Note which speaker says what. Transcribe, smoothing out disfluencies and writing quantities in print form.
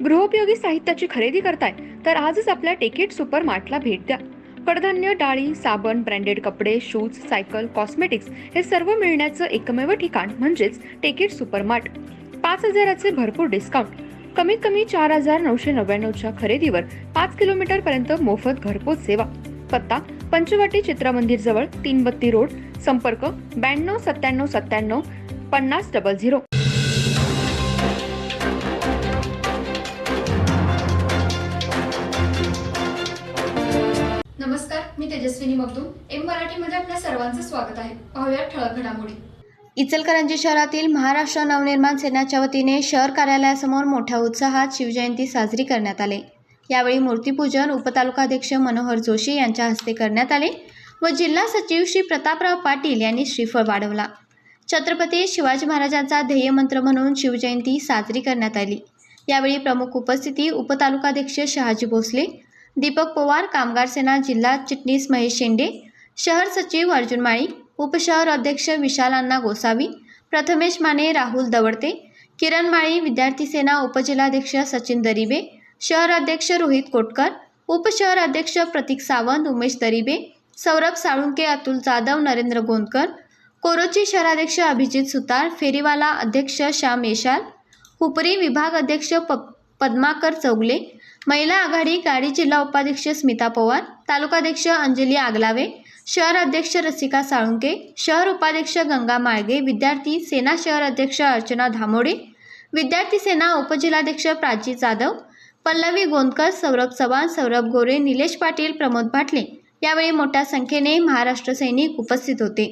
Speaker 1: गृहोपयोगी साहित्याची खरेदी करताय तर आजच आपल्या टेकेट सुपर मार्टला भेट द्या. कडधान्य, डाळी, साबण, ब्रँडेड कपडे, शूज, सायकल, कॉस्मेटिक्स हे सर्व मिळण्याचं एकमेव ठिकाण म्हणजेच टेकेट सुपर मार्ट. 5,000चे भरपूर डिस्काउंट. कमीत कमी 4,999च्या खरेदीवर 5 किलोमीटर पर्यंत मोफत घरपोच सेवा. पत्ता: पंचवटी चित्रमंदिर जवळ, 332 रोड. संपर्क: 929797 5000.
Speaker 2: नमस्कार, मी तेजस्विनी मगदूम. एम मराठीमध्ये आपल्या सर्वांचं स्वागत आहे. पाहूया ठळक घडामोडी.
Speaker 3: इचलकरंजी शहरातील महाराष्ट्र नवनिर्माण सेनेच्या वतीने शहर कार्यालयासमोर मोठ्या उत्साहात शिवजयंती साजरी करण्यात आली. यावेळी मूर्तीपूजन उपतालुकाध्यक्ष मनोहर जोशी यांच्या हस्ते करण्यात आले व जिल्हा सचिव श्री प्रतापराव पाटील यांनी श्रीफळ वाढवला. छत्रपती शिवाजी महाराजांचा ध्येयमंत्र म्हणून शिवजयंती साजरी करण्यात आली. यावेळी प्रमुख उपस्थिती उपतालुकाध्यक्ष शहाजी भोसले, दीपक पवार, कामगार सेना जिल्हा चिटणीस महेश शेंडे, शहर सचिव अर्जुन माळी, उपशहर अध्यक्ष विशाल अण्णा गोसावी, प्रथमेश माने, राहुल दवडते, किरण माळी, विद्यार्थी सेना उपजिल्हाध्यक्ष सचिन दरिबे, शहर अध्यक्ष रोहित कोटकर, उपशहर अध्यक्ष प्रतीक सावंत, उमेश दरिबे, सौरभ साळुंके, अतुल जाधव, नरेंद्र गोंदकर, कोरोची शहराध्यक्ष अभिजित सुतार, फेरीवाला अध्यक्ष श्याम येशाल, हुपरी विभाग अध्यक्ष पद्माकर चौगले, महिला आघाडी गाडी जिल्हा उपाध्यक्ष स्मिता पवार, तालुकाध्यक्ष अंजली आगलावे, शहर अध्यक्ष रसिका साळुंके, शहर उपाध्यक्ष गंगा माळगे, विद्यार्थी सेना शहर अध्यक्ष अर्चना धामोडे, विद्यार्थी सेना उपजिल्हाध्यक्ष प्राची जाधव, पल्लवी गोंदकर, सौरभ चव्हाण, सौरभ गोरे, निलेश पाटील, प्रमोद भाटले यावेळी मोठ्या संख्येने महाराष्ट्र सैनिक उपस्थित होते.